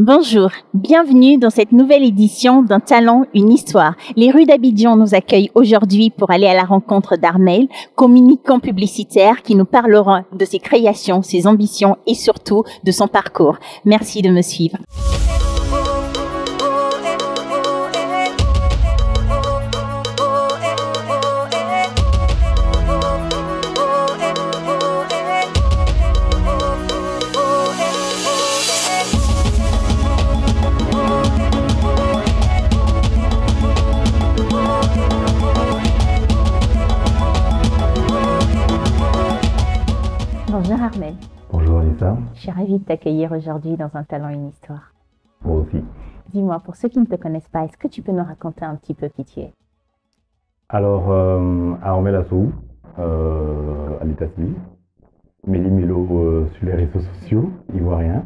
Bonjour, bienvenue dans cette nouvelle édition d'Un talent, une histoire. Les rues d'Abidjan nous accueillent aujourd'hui pour aller à la rencontre d'Armel, communicant publicitaire qui nous parlera de ses créations, ses ambitions et surtout de son parcours. Merci de me suivre. Bonjour Armel. Bonjour Anissa. Je suis ravie de t'accueillir aujourd'hui dans Un talent, une histoire. Moi aussi. Dis-moi, pour ceux qui ne te connaissent pas, est-ce que tu peux nous raconter un petit peu qui tu es? Alors, Armel Assou, à l'état civil, Méli Milo sur les réseaux sociaux, ivoirien.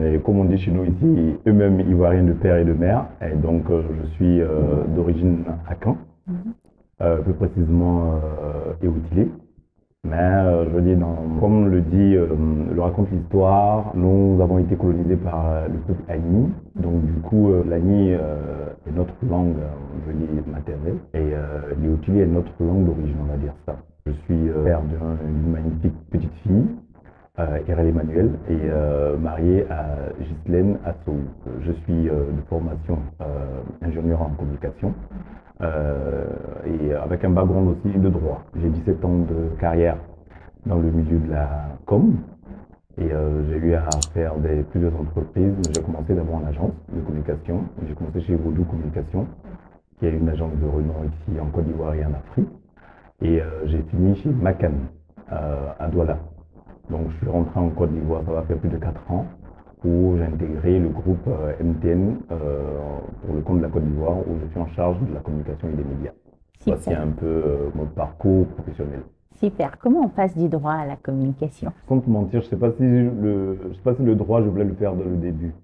Et comme on dit chez nous ici, eux-mêmes ivoiriens de père et de mère. Et donc, je suis d'origine Akan, plus précisément Eoutilé. Mais je veux dire, comme le raconte l'histoire, nous avons été colonisés par le peuple Agni. Donc du coup, l'Agni est notre langue, je veux dire, maternelle. Et l'Eoutilé est notre langue d'origine, on va dire ça. Je suis père d'une magnifique petite fille, Erel Emmanuel, et marié à Ghislaine Assou. Je suis de formation ingénieur en communication. Et avec un background aussi de droit. J'ai 17 ans de carrière dans le milieu de la com et j'ai eu à faire plusieurs entreprises. J'ai commencé d'abord en agence de communication. J'ai commencé chez Vodou Communication, qui est une agence de renom ici en Côte d'Ivoire et en Afrique. Et j'ai fini chez Macan à Douala. Donc je suis rentré en Côte d'Ivoire, ça va faire plus de 4 ans, où j'ai intégré le groupe MTN pour le compte de la Côte d'Ivoire, où je suis en charge de la communication et des médias. Super. Voici un peu mon parcours professionnel. Super. Comment on passe du droit à la communication? Sans te mentir, je ne sais pas si le droit, je voulais le faire dès le début.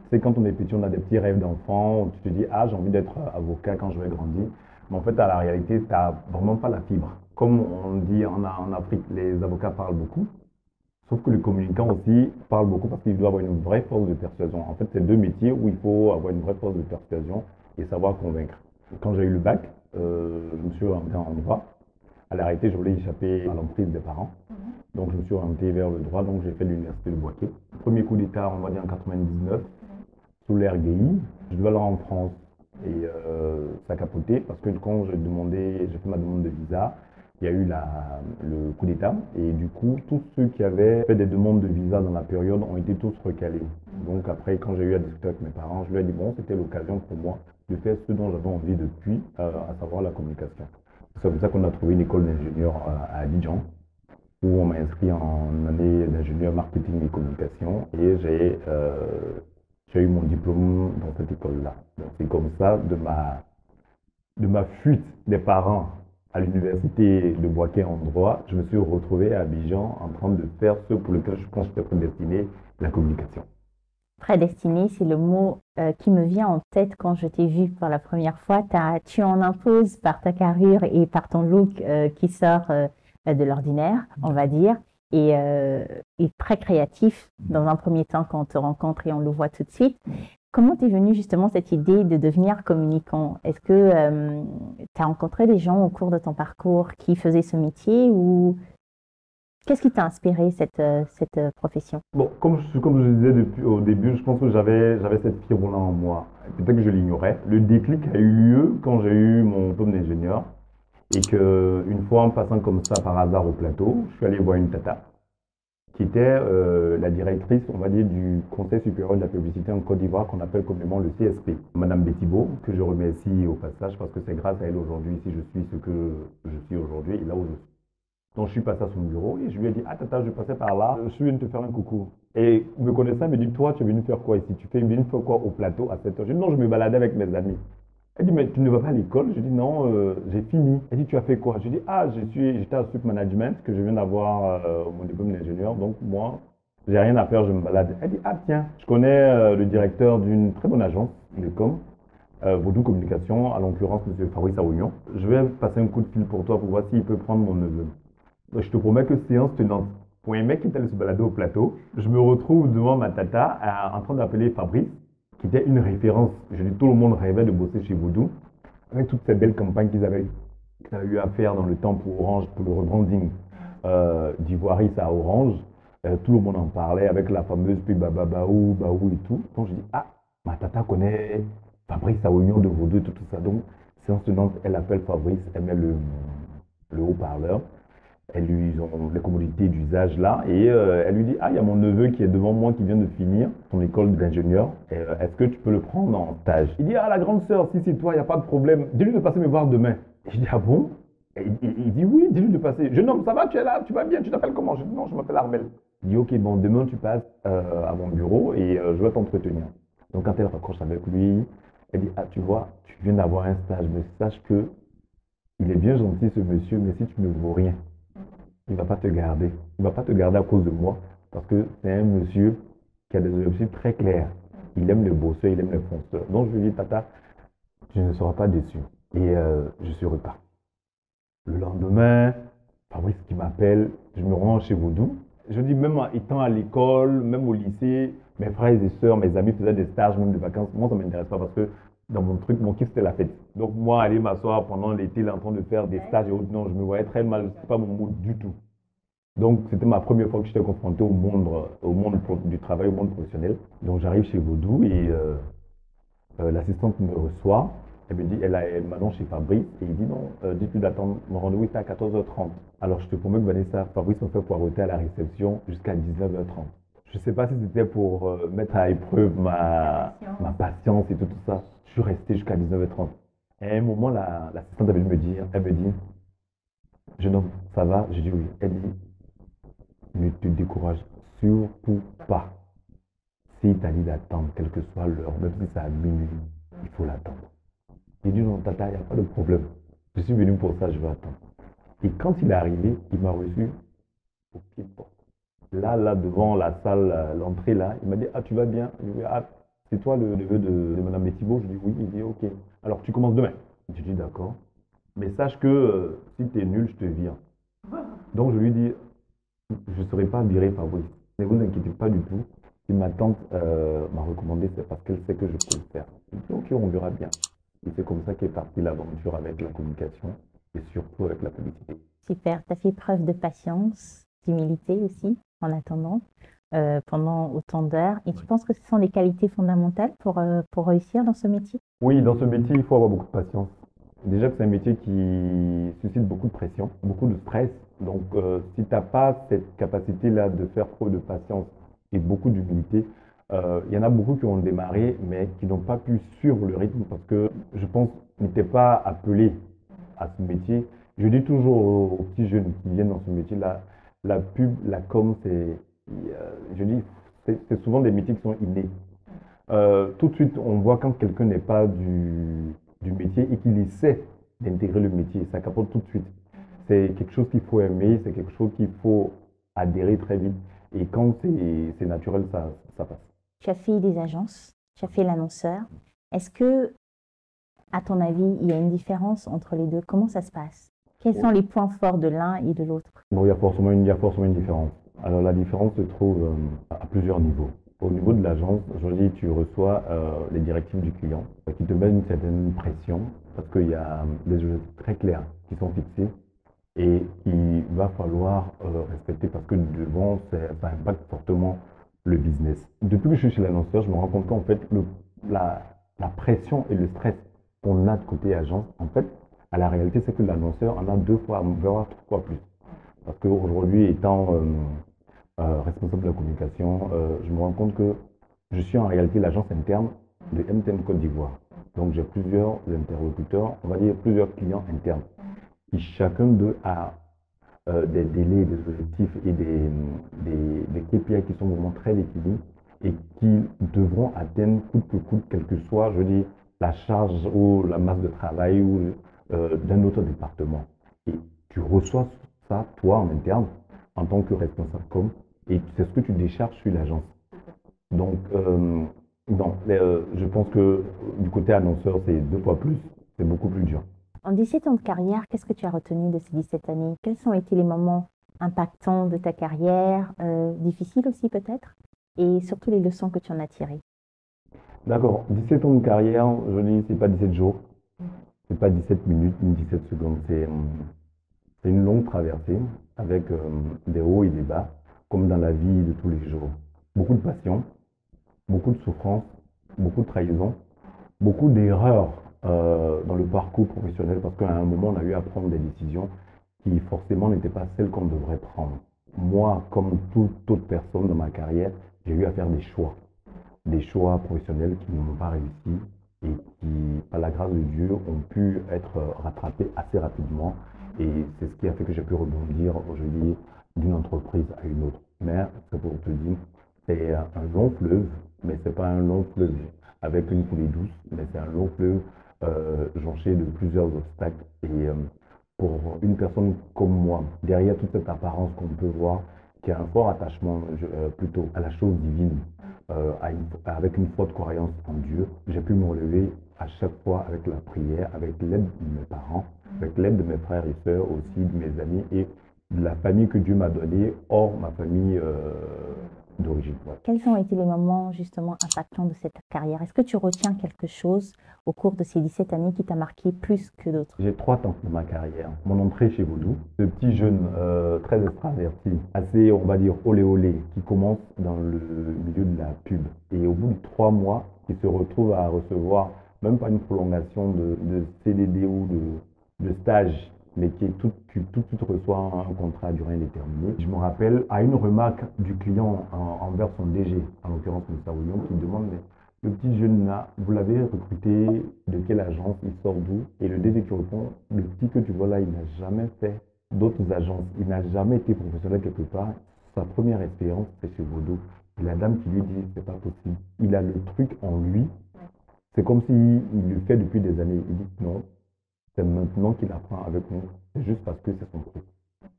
C'est quand on est petit, on a des petits rêves d'enfant, tu te dis, ah, j'ai envie d'être avocat quand je vais grandir. Mais en fait, à la réalité, tu n'as vraiment pas la fibre. Comme on dit en Afrique, les avocats parlent beaucoup. Sauf que le communicant aussi parle beaucoup parce qu'il doit avoir une vraie force de persuasion. En fait, c'est deux métiers où il faut avoir une vraie force de persuasion et savoir convaincre. Quand j'ai eu le bac, je me suis orienté en droit. À la réalité, je voulais échapper à l'emprise des parents. Donc, je me suis orienté vers le droit. Donc, j'ai fait l'université de Boaké. Premier coup d'État, on va dire en 99, sous l'ère Guéhi. Je devais aller en France et ça a capoté parce que quand j'ai fait ma demande de visa, il y a eu le coup d'État et du coup, tous ceux qui avaient fait des demandes de visa dans la période ont été tous recalés. Donc après, quand j'ai eu à discuter avec mes parents, je leur ai dit, bon, c'était l'occasion pour moi de faire ce dont j'avais envie depuis, à savoir la communication. C'est comme ça qu'on a trouvé une école d'ingénieur à Abidjan, où on m'a inscrit en année d'ingénieur marketing et communication et j'ai eu mon diplôme dans cette école-là. Donc c'est comme ça, de ma fuite des parents à l'université de Boaké en droit, je me suis retrouvé à Abidjan en train de faire ce pour lequel je pense que j'étais prédestiné, la communication. Prédestiné, c'est le mot qui me vient en tête quand je t'ai vu pour la première fois. Tu en imposes par ta carrure et par ton look qui sort de l'ordinaire, on va dire, et très créatif dans un premier temps quand on te rencontre et on le voit tout de suite. Comment t'es venue justement cette idée de devenir communicant? Est-ce que tu as rencontré des gens au cours de ton parcours qui faisaient ce métier ou qu'est-ce qui t'a inspiré cette profession? Bon, comme je disais au début, je pense que j'avais cette fibre-là en moi. Peut-être que je l'ignorais. Le déclic a eu lieu quand j'ai eu mon diplôme d'ingénieur et qu'une fois en passant comme ça par hasard au plateau, je suis allé voir une tata qui était la directrice, on va dire, du Conseil supérieur de la publicité en Côte d'Ivoire, qu'on appelle communément le CSP. Madame Bettibo, que je remercie au passage, parce que c'est grâce à elle aujourd'hui si je suis ce que je suis aujourd'hui et là où je suis. Donc je suis passé à son bureau et je lui ai dit, ah tata, je passais par là, je suis venu te faire un coucou. Et me connaissant, elle me dit, toi, tu es venu faire quoi ici? Tu fais venu faire quoi au plateau à 7h? Je dis, non, je me baladais avec mes amis. Elle dit, mais tu ne vas pas à l'école? Je dis, non, j'ai fini. Elle dit, tu as fait quoi? Je dis, ah, j'étais à Sup Management, que je viens d'avoir mon diplôme d'ingénieur, donc moi, j'ai rien à faire, je me balade. Elle dit, ah tiens, je connais le directeur d'une très bonne agence de com, Vodou Communication, à l'occurrence M. Fabrice Aounion. Je vais passer un coup de fil pour toi pour voir s'il peut prendre mon neveu. Donc, je te promets que séance tenante. Pour un mec qui est allé se balader au plateau, je me retrouve devant ma tata en train d'appeler Fabrice qui était une référence. Je dis, tout le monde rêvait de bosser chez Voodoo, avec toutes ces belles campagnes qu'ils avaient eu à faire dans le temps pour Orange, pour le rebranding d'Ivoiris à Orange. Tout le monde en parlait avec la fameuse pub Baba Baou, Baou et tout. Donc je dis, ah, ma tata connaît Fabrice Aounion de Voodoo et tout ça. Donc, séance tenante, elle appelle Fabrice, elle met le haut-parleur. Elle lui ont les commodités d'usage là et elle lui dit ah il y a mon neveu qui est devant moi qui vient de finir son école d'ingénieur. Est-ce que tu peux le prendre en stage? Il dit ah la grande sœur si c'est toi il n'y a pas de problème dis-lui de passer me voir demain. Et je dis ah bon? Et il dit oui dis-lui de passer. Jeune homme ça va tu es là tu vas bien tu t'appelles comment? Je dis non je m'appelle Armel. Il dit ok bon demain tu passes à mon bureau et je vais t'entretenir. Donc quand elle raccroche avec lui elle dit ah tu vois tu viens d'avoir un stage mais sache que il est bien gentil ce monsieur mais si tu ne vaux rien il ne va pas te garder. Il ne va pas te garder à cause de moi. Parce que c'est un monsieur qui a des objectifs très clairs. Il aime les bosseurs, il aime les fonceurs. Donc je lui dis, Tata, tu ne seras pas déçu. Et je suis reparti. Le lendemain, Fabrice qui m'appelle, je me rends chez Voodoo. Je dis, même étant à l'école, même au lycée, mes frères et sœurs, mes amis faisaient des stages, même des vacances. Moi, ça ne m'intéresse pas parce que dans mon truc, mon kiff, c'était la fête. Donc moi, aller m'asseoir pendant l'été, là, en train de faire des stages et autres, non, je me voyais très mal. Ce n'est pas mon mood du tout. Donc c'était ma première fois que j'étais confronté au monde du travail, au monde professionnel. Donc j'arrive chez Voodoo et l'assistante me reçoit. Elle me dit, elle m'annonce chez Fabrice et il dit non, dis-lui d'attendre, mon rendez-vous est à 14h30. Alors je te promets que Vanessa, Fabrice m'a fait poireauter à la réception jusqu'à 19h30. Je ne sais pas si c'était pour mettre à épreuve ma patience et tout ça. Je suis resté jusqu'à 19h30. Et à un moment, l'assistante avait me dire, elle me dit, jeune homme, ça va? Je dis oui. Elle dit, ne te décourage surtout pas. S'il t'a dit d'attendre, quelle que soit l'heure, même si c'est à minuit, il faut l'attendre. J'ai dit non, tata, il n'y a pas de problème. Je suis venu pour ça, je vais attendre. Et quand il est arrivé, il m'a reçu au pied de porte. Là, devant la salle, l'entrée, là, il m'a dit, ah, tu vas bien? Je lui ai dit, ah, c'est toi le neveu de Mme Bettibo? Je lui ai dit, oui. Il dit, ok. Alors, tu commences demain. Je lui ai dit, d'accord. Mais sache que si tu es nul, je te vire. Donc, je lui ai dit, je ne serai pas viré Fabrice. Ne vous inquiétez pas du tout. Si ma tante m'a recommandé, c'est parce qu'elle sait que je peux le faire. Je dis, ok, on verra bien. Et c'est comme ça qu'est partie l'aventure avec la communication et surtout avec la publicité. Super, tu as fait preuve de patience, d'humilité aussi, en attendant, pendant autant d'heures. Et tu penses que ce sont des qualités fondamentales pour réussir dans ce métier? Oui, dans ce métier, il faut avoir beaucoup de patience. Déjà que c'est un métier qui suscite beaucoup de pression, beaucoup de stress. Donc, si tu n'as pas cette capacité-là de faire preuve de patience et beaucoup d'humilité, il y en a beaucoup qui ont démarré, mais qui n'ont pas pu suivre le rythme parce que, je pense, n'étaient pas appelés à ce métier. Je dis toujours aux petits jeunes qui viennent dans ce métier-là, la pub, la com, je dis, c'est souvent des métiers qui sont innés. Tout de suite, on voit quand quelqu'un n'est pas du métier et qu'il essaie d'intégrer le métier, ça capote tout de suite. C'est quelque chose qu'il faut aimer, c'est quelque chose qu'il faut adhérer très vite. Et quand c'est naturel, ça passe. Tu as fait des agences, tu as fait l'annonceur. Est-ce que, à ton avis, il y a une différence entre les deux? Comment ça se passe? Quels sont les points forts de l'un et de l'autre? Bon, il y a forcément une différence. Alors la différence se trouve à plusieurs niveaux. Au niveau de l'agence, aujourd'hui, tu reçois les directives du client qui te mettent une certaine pression parce qu'il y a des objectifs très clairs qui sont fixés et qu'il va falloir respecter parce que devant, ça impacte fortement le business. Depuis que je suis chez l'annonceur, je me rends compte qu'en fait, la pression et le stress qu'on a de côté agence, en fait, à la réalité, c'est que l'annonceur en a 2 fois, voire 3 fois plus. Parce qu'aujourd'hui, étant responsable de la communication, je me rends compte que je suis en réalité l'agence interne de MTN Côte d'Ivoire. Donc j'ai plusieurs interlocuteurs, on va dire plusieurs clients internes, qui chacun d'eux a des délais, des objectifs et des KPI qui sont vraiment très définis et qui devront atteindre coûte que coûte, quelle que soit, je dis, la charge ou la masse de travail ou d'un autre département. Et tu reçois ça, toi, en interne, en tant que responsable com, et c'est ce que tu décharges sur l'agence. Donc, non, je pense que du côté annonceur, c'est 2 fois plus, c'est beaucoup plus dur. En 17 ans de carrière, qu'est-ce que tu as retenu de ces 17 années? Quels ont été les moments impactants de ta carrière, difficiles aussi peut-être, et surtout les leçons que tu en as tirées? D'accord, 17 ans de carrière, je dis, c'est pas 17 jours, c'est pas 17 minutes ni 17 secondes, c'est une longue traversée avec des hauts et des bas, comme dans la vie de tous les jours. Beaucoup de passion, beaucoup de souffrance, beaucoup de trahison, beaucoup d'erreurs dans le parcours professionnel parce qu'à un moment, on a eu à prendre des décisions qui forcément n'étaient pas celles qu'on devrait prendre. Moi, comme toute autre personne dans ma carrière, j'ai eu à faire des choix professionnels qui n'ont pas réussi et qui, par la grâce de Dieu, ont pu être rattrapés assez rapidement. Et c'est ce qui a fait que j'ai pu rebondir aujourd'hui d'une entreprise à une autre. Mais, c'est pour te dire, c'est un long fleuve, mais c'est pas un long fleuve avec une coulée douce, mais c'est un long fleuve jonché de plusieurs obstacles. Et pour une personne comme moi, derrière toute cette apparence qu'on peut voir, qui a un fort attachement plutôt à la chose divine, avec une forte croyance en Dieu, j'ai pu me relever à chaque fois avec la prière, avec l'aide de mes parents, avec l'aide de mes frères et sœurs aussi, de mes amis et de la famille que Dieu m'a donnée, hors ma famille d'origine. Ouais. Quels ont été les moments justement impactants de cette carrière? Est-ce que tu retiens quelque chose au cours de ces 17 années qui t'a marqué plus que d'autres? J'ai 3 temps de ma carrière. Mon entrée chez Vaudou, ce petit jeune très extraverti, assez, on va dire, olé olé, qui commence dans le milieu de la pub. Et au bout de 3 mois, il se retrouve à recevoir même pas une prolongation de CDD ou de stage, mais qui est tout de suite reçoit un contrat à durée indéterminée. Je me rappelle à une remarque du client envers son DG, en l'occurrence M. William, qui demande mais le petit jeune là, vous l'avez recruté de quelle agence, il sort d'où? Et le DG qui répond, le petit que tu vois là, il n'a jamais fait d'autres agences, il n'a jamais été professionnel quelque part. Sa première expérience, c'est chez Vaudou. Et la dame qui lui dit, c'est pas possible. Il a le truc en lui. C'est comme s'il le fait depuis des années. Il dit non, c'est maintenant qu'il apprend avec nous. C'est juste parce que c'est son truc.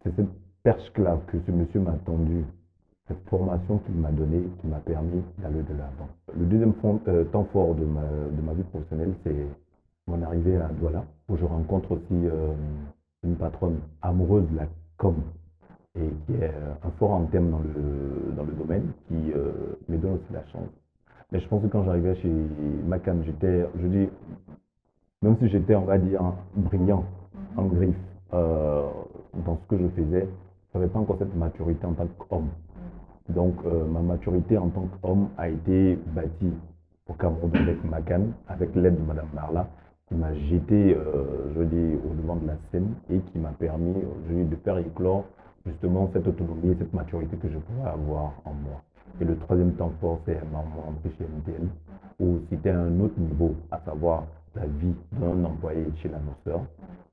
C'est cette perche-là que ce monsieur m'a tendu, cette formation qu'il m'a donnée, qui m'a permis d'aller de l'avant. Le deuxième temps fort de ma vie professionnelle, c'est mon arrivée à Douala, où je rencontre aussi une patronne amoureuse de la com et qui est un fort en thème dans le domaine, qui me donne aussi la chance. Mais je pense que quand j'arrivais chez Macan, même si j'étais, on va dire, brillant, en griffe, dans ce que je faisais, je n'avais pas encore cette maturité en tant qu'homme. Donc, ma maturité en tant qu'homme a été bâtie au Cameroun avec Macan, avec l'aide de Mme Marla, qui m'a jeté, au devant de la scène et qui m'a permis, de faire éclore justement cette autonomie et cette maturité que je pouvais avoir en moi. Et le troisième temps fort, c'est mon entrée chez MTN, où c'était un autre niveau, à savoir la vie d'un employé chez l'annonceur,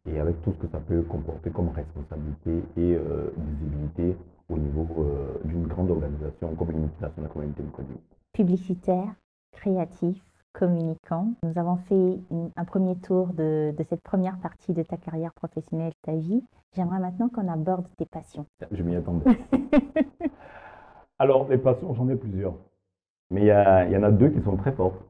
et avec tout ce que ça peut comporter comme responsabilité et visibilité au niveau d'une grande organisation comme une multinationale comme MTN Connu. Publicitaire, créatif, communicant. Nous avons fait un premier tour de cette première partie de ta carrière professionnelle, ta vie. J'aimerais maintenant qu'on aborde tes passions. Je m'y attendais. Alors, les passions, j'en ai plusieurs. Mais il y en a 2 qui sont très fortes.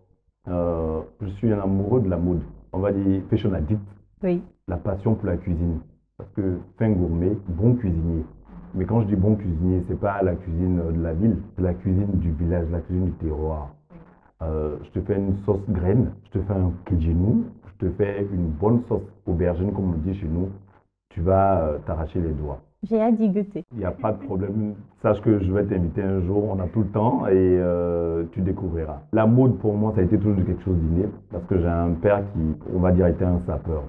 Je suis un amoureux de la mode. On va dire fashion addict. Oui. La passion pour la cuisine. Parce que fin gourmet, bon cuisinier. Mais quand je dis bon cuisinier, c'est pas la cuisine de la ville, c'est la cuisine du village, la cuisine du terroir. Je te fais une sauce graine, je te fais un kéjinou, je te fais une bonne sauce aubergine, comme on dit chez nous. Tu vas t'arracher les doigts. J'ai hâte d'y goûter. Il n'y a pas de problème. Sache que je vais t'inviter un jour, on a tout le temps et tu découvriras. La mode, pour moi, ça a été toujours quelque chose d'inné parce que j'ai un père qui, on va dire, était un sapeur.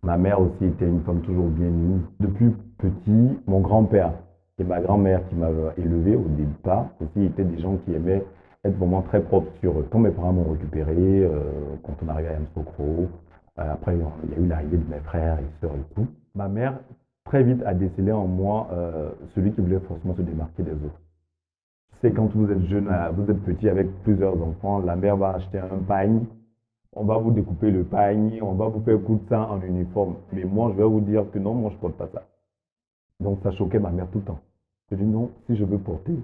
Ma mère aussi était une femme toujours bien mise. Depuis petit, mon grand-père et ma grand-mère qui m'avaient élevé au départ aussi étaient des gens qui aimaient être vraiment très propres sur eux. Quand mes parents m'ont récupéré, quand on arrivait à Yamoussoukro, après il y a eu l'arrivée de mes frères et sœurs et tout, ma mère très vite a décelé en moi celui qui voulait forcément se démarquer des autres. C'est quand vous êtes jeune, vous êtes petit avec plusieurs enfants, la mère va acheter un pagne, on va vous découper le pagne, on va vous faire coudre ça en uniforme. Mais moi, je vais vous dire que non, moi, je ne porte pas ça. Donc, ça choquait ma mère tout le temps. Je dis non, si je veux porter,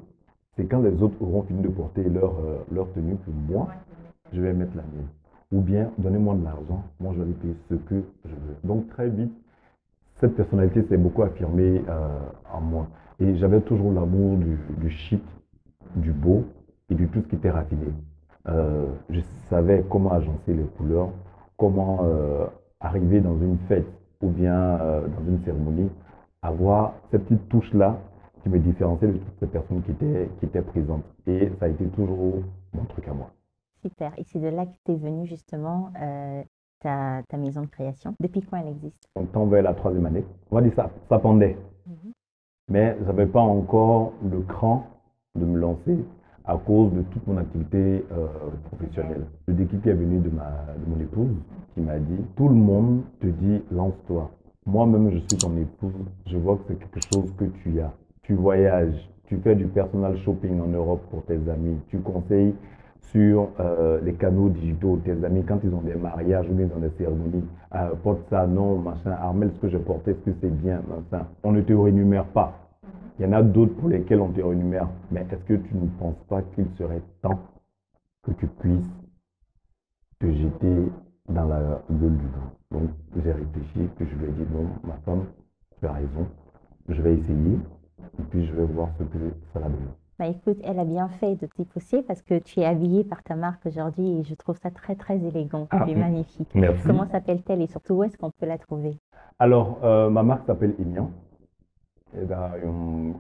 c'est quand les autres auront fini de porter leur tenue que moi, je vais mettre la mienne. Ou bien, donnez-moi de l'argent, moi, je vais payer ce que je veux. Donc, très vite, cette personnalité s'est beaucoup affirmée en moi. Et j'avais toujours l'amour du chic, du beau et du tout ce qui était raffiné. Je savais comment agencer les couleurs, comment arriver dans une fête ou bien dans une cérémonie, avoir cette petite touche-là qui me différenciait de toutes ces personnes qui étaient présentes. Et ça a été toujours mon truc à moi. Super. Et c'est de là que t'es venue justement ta maison de création. Depuis quand elle existe? On tend vers la troisième année. On va dire ça, ça pendait. Mhm. Mais je n'avais pas encore le cran de me lancer à cause de toute mon activité professionnelle. Le déclic est venu de mon épouse qui m'a dit, tout le monde te dit lance-toi. Moi-même, je suis ton épouse, je vois que c'est quelque chose que tu as. Tu voyages, tu fais du personal shopping en Europe pour tes amis, tu conseilles sur les canaux digitaux de tes amis quand ils ont des mariages ou bien dans des cérémonies. Porte ça, non, machin. Armel, ce que je portais, est-ce que c'est bien, machin. On ne te rémunère pas. Il y en a d'autres pour lesquels on te rémunère. Mais est-ce que tu ne penses pas qu'il serait temps que tu puisses te jeter dans la gueule du loup? Donc, j'ai réfléchi, puis je lui ai dit, non, ma femme, tu as raison, je vais essayer, et puis je vais voir ce que ça va donner. Bah écoute, elle a bien fait de t'y pousser parce que tu es habillée par ta marque aujourd'hui et je trouve ça très très élégant. Ah, Tu es magnifique. merci. Comment s'appelle-t-elle et surtout où est-ce qu'on peut la trouver? Alors, ma marque s'appelle Emian. Et ben,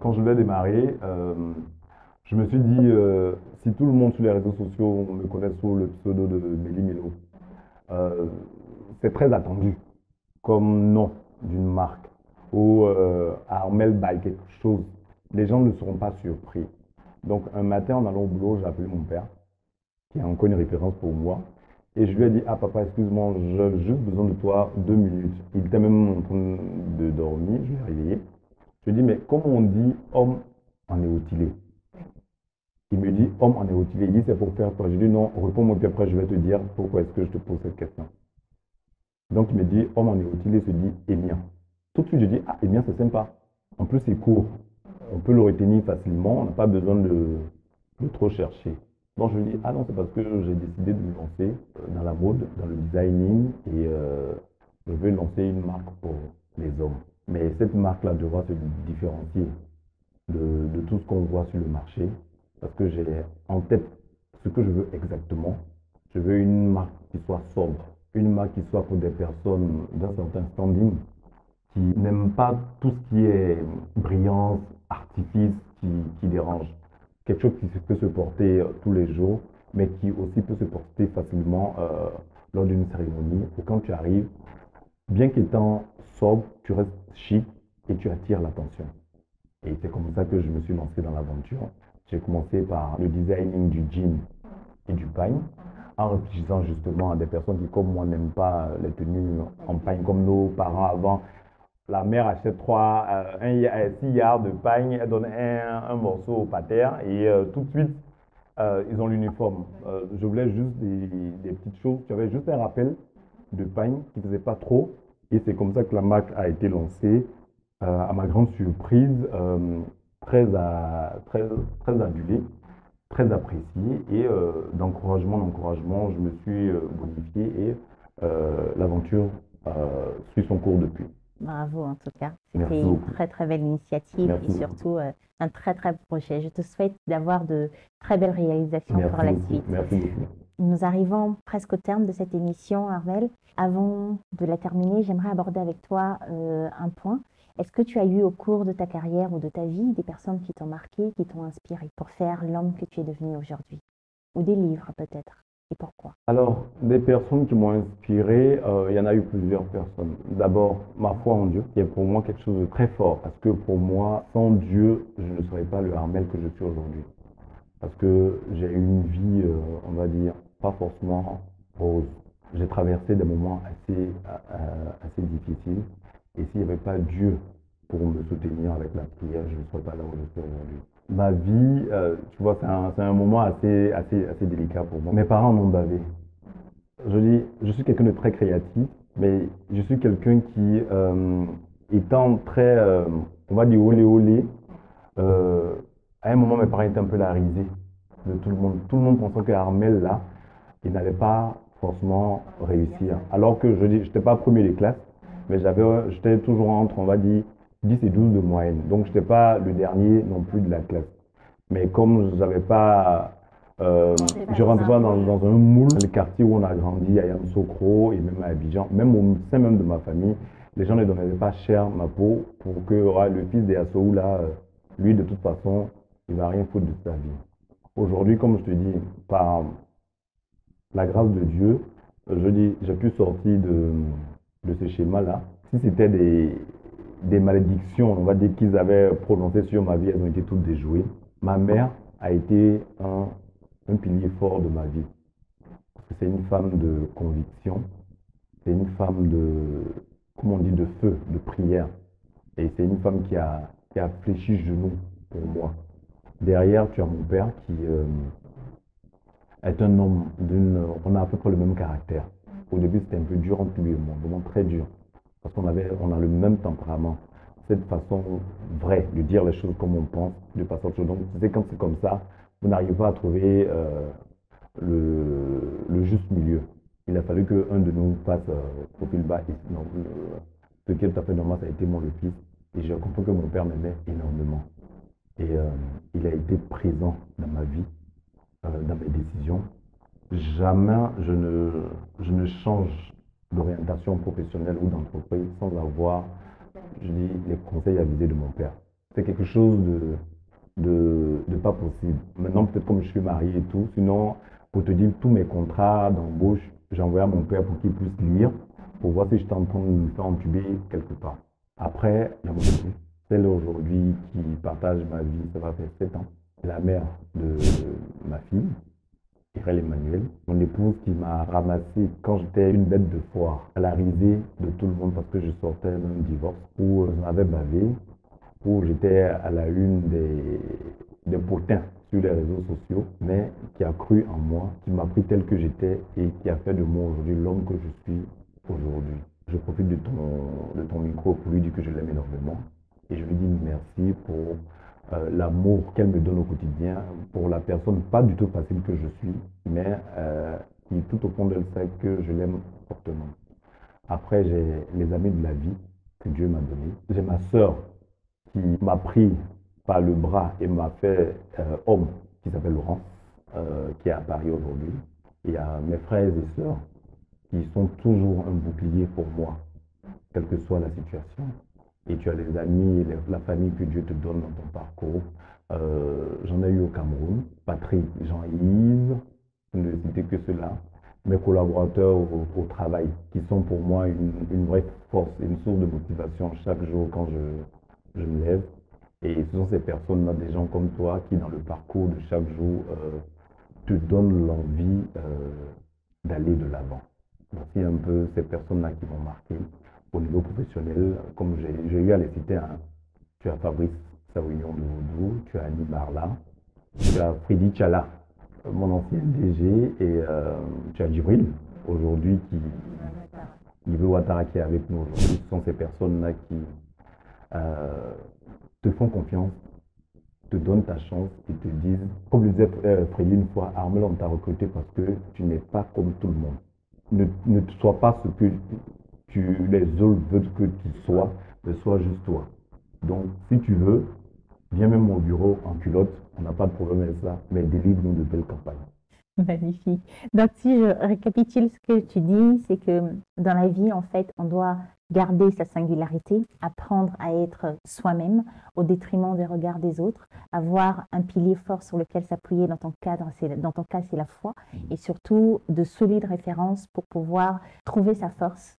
quand je l'ai démarré, je me suis dit, si tout le monde sur les réseaux sociaux me connaît sous le pseudo de Mélie Milo, euh, c'est très attendu comme nom d'une marque ou Armel by quelque chose. Les gens ne seront pas surpris. Donc un matin en allant au boulot, j'ai appelé mon père, qui a encore une référence pour moi, et je lui ai dit, ah papa, excuse-moi, j'ai juste besoin de toi 2 minutes. Il était même en train de dormir, je l'ai réveillé. Je lui ai dit, mais comme on dit homme en éautilé. Il me dit, homme en éautilé. Il dit, c'est pour faire quoi? Je lui ai dit, non, réponds-moi, puis après je vais te dire pourquoi est-ce que je te pose cette question. Donc il me dit, homme en éautilé se dit Émien. Tout de suite, je dis, ah, Émien, c'est sympa. En plus, c'est court. On peut le retenir facilement, on n'a pas besoin de trop chercher. Donc je lui dis, ah non, c'est parce que j'ai décidé de me lancer dans la mode, dans le designing, et je veux lancer une marque pour les hommes. Mais cette marque-là devra se différencier de tout ce qu'on voit sur le marché, parce que j'ai en tête ce que je veux exactement. Je veux une marque qui soit sobre, une marque qui soit pour des personnes d'un certain standing, qui n'aiment pas tout ce qui est brillance, artifice, qui dérange. Quelque chose qui peut se porter tous les jours, mais qui aussi peut se porter facilement lors d'une cérémonie. Et quand tu arrives, bien qu'étant sobre, tu restes chic et tu attires l'attention. Et c'est comme ça que je me suis lancé dans l'aventure. J'ai commencé par le designing du jean et du pagne, en réfléchissant justement à des personnes qui, comme moi, n'aiment pas les tenues en pagne, comme nos parents avant. La mère achète 6 yards de pagne, elle donne un morceau au pater et tout de suite, ils ont l'uniforme. Je voulais juste des petites choses. J'avais juste un rappel de pagne qui ne faisait pas trop. Et c'est comme ça que la marque a été lancée. À ma grande surprise, très adulée, très appréciée. Et d'encouragement en encouragement, je me suis bonifié et l'aventure suit son cours depuis. Bravo en tout cas. Merci C'était une beaucoup. très très belle initiative Merci et beaucoup. surtout un très très beau projet. Je te souhaite d'avoir de très belles réalisations Merci pour la beaucoup. suite. Merci beaucoup. Nous arrivons presque au terme de cette émission, Armel. Avant de la terminer, j'aimerais aborder avec toi un point. Est-ce que tu as eu au cours de ta carrière ou de ta vie des personnes qui t'ont marqué, qui t'ont inspiré pour faire l'homme que tu es devenu aujourd'hui? Ou des livres peut-être? Et pourquoi? Alors, des personnes qui m'ont inspiré, il y en a eu plusieurs personnes. D'abord, ma foi en Dieu, qui est pour moi quelque chose de très fort, parce que pour moi, sans Dieu, je ne serais pas le Armel que je suis aujourd'hui. Parce que j'ai eu une vie, on va dire, pas forcément rose. J'ai traversé des moments assez difficiles. Et s'il n'y avait pas Dieu pour me soutenir avec la prière, je ne serais pas là où je suis aujourd'hui. Ma vie, tu vois, c'est un moment assez délicat pour moi. Mes parents m'ont bavé. Je suis quelqu'un de très créatif, mais je suis quelqu'un qui, étant très, on va dire, olé olé, euh, à un moment, mes parents étaient un peu la risée de tout le monde. Tout le monde pensait que Armel, là, il n'allait pas forcément réussir. Alors que je n'étais pas premier des classes, mais j'étais toujours entre, on va dire, 10 et 12 de moyenne. Donc, je n'étais pas le dernier non plus de la classe. Mais comme je n'avais pas Je ne rentre pas dans un moule. Le quartier où on a grandi, à Yamoussoukro et même à Abidjan, même au sein même de ma famille, les gens ne donnaient pas cher ma peau pour que le fils d'Yassou, là, lui, de toute façon, il ne va rien foutre de sa vie. Aujourd'hui, comme je te dis, par la grâce de Dieu, je dis, j'ai pu sortir de ce schéma-là. Si c'était des malédictions, on va dire qu'ils avaient prononcées sur ma vie, elles ont été toutes déjouées. Ma mère a été un pilier fort de ma vie. Parce que c'est une femme de conviction, c'est une femme comment on dit, de feu, de prière. Et c'est une femme qui a fléchi genou pour moi. Derrière, tu as mon père qui est un homme on a à peu près le même caractère. Au début, c'était un peu dur entre lui et moi, vraiment très dur. Parce qu'on a le même tempérament. Cette façon vraie de dire les choses comme on pense, de passer autre chose. Donc, c'est quand c'est comme ça, vous n'arrivez pas à trouver le juste milieu. Il a fallu qu'un de nous passe profil bas. Et non, ce qui est tout à fait normal, ça a été moi le fils. Et j'ai compris que mon père m'aimait énormément. Et il a été présent dans ma vie, dans mes décisions. Jamais je ne change d'orientation professionnelle ou d'entreprise sans avoir, je dis, les conseils avisés de mon père. C'est quelque chose de pas possible. Maintenant, peut-être comme je suis marié et tout, sinon, pour te dire, tous mes contrats d'embauche, j'ai envoyé à mon père pour qu'il puisse lire, pour voir si je en train de me faire entuber quelque part. Après, il y a mon épouse, celle aujourd'hui qui partage ma vie, ça va faire 7 ans. La mère de ma fille, Irène Emmanuel, mon épouse qui m'a ramassé quand j'étais une bête de foire à la risée de tout le monde parce que je sortais d'un divorce où j'en avais bavé, où j'étais à la une des potins sur les réseaux sociaux, mais qui a cru en moi, qui m'a pris tel que j'étais et qui a fait de moi aujourd'hui l'homme que je suis aujourd'hui. Je profite de ton micro pour lui dire que je l'aime énormément et je lui dis merci pour l'amour qu'elle me donne au quotidien, pour la personne pas du tout facile que je suis, mais qui tout au fond d'elle sait que je l'aime fortement. Après, j'ai les amis de la vie que Dieu m'a donnés. J'ai ma sœur qui m'a pris par le bras et m'a fait homme, qui s'appelle Laurence, qui est à Paris aujourd'hui. Il y a mes frères et sœurs qui sont toujours un bouclier pour moi, quelle que soit la situation. Et tu as les amis, la famille que Dieu te donne dans ton parcours. J'en ai eu au Cameroun, Patrick, Jean-Yves, je ne citer que ceux-là. Mes collaborateurs au travail, qui sont pour moi une vraie force, une source de motivation chaque jour quand je me lève. Et ce sont ces personnes-là, des gens comme toi, qui dans le parcours de chaque jour te donnent l'envie d'aller de l'avant. Voici un peu ces personnes-là qui m'ont marqué au niveau professionnel, comme j'ai eu à les citer. Tu as Fabrice Saouignon de Vaudou, tu as Annie Barla, tu as Freddy Tchala, mon ancien DG, et tu as Djibril, aujourd'hui, Ibe Ouattara qui est avec nous aujourd'hui. Ce sont ces personnes-là qui te font confiance, te donnent ta chance et te disent, comme le disait Freddy une fois, Armel, on t'a recruté parce que tu n'es pas comme tout le monde. Ne sois pas ce que les autres veulent que tu sois, mais sois juste toi. Donc, si tu veux, viens même au bureau en culotte, on n'a pas de problème avec ça, mais délivre-nous de belles campagnes. Magnifique. Donc, si je récapitule ce que tu dis, c'est que dans la vie, en fait, on doit garder sa singularité, apprendre à être soi-même au détriment des regards des autres, avoir un pilier fort sur lequel s'appuyer dans ton cas, c'est la foi, et surtout de solides références pour pouvoir trouver sa force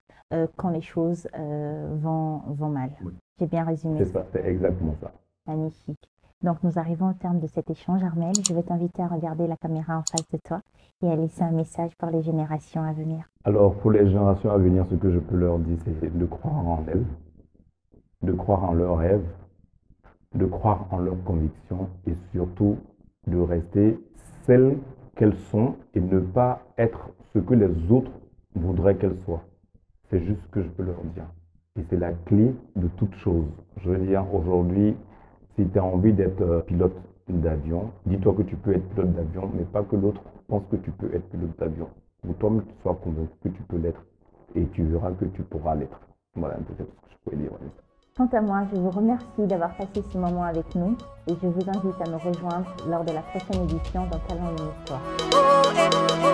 quand les choses vont mal. Oui. J'ai bien résumé. C'est ça, c'est exactement ça. Magnifique. Donc, nous arrivons au terme de cet échange, Armel. Je vais t'inviter à regarder la caméra en face de toi et à laisser un message pour les générations à venir. Alors, pour les générations à venir, ce que je peux leur dire, c'est de croire en elles, de croire en leurs rêves, de croire en leurs convictions et surtout de rester celles qu'elles sont et ne pas être ce que les autres voudraient qu'elles soient. C'est juste ce que je peux leur dire. Et c'est la clé de toute chose. Je veux dire, aujourd'hui, si tu as envie d'être pilote d'avion, dis-toi que tu peux être pilote d'avion, mais pas que l'autre pense que tu peux être pilote d'avion. Pour toi-même, tu sois convaincu que tu peux l'être et tu verras que tu pourras l'être. Voilà un peu ce que je pourrais dire. Quant à moi, je vous remercie d'avoir passé ce moment avec nous et je vous invite à me rejoindre lors de la prochaine édition dans Talents une histoire.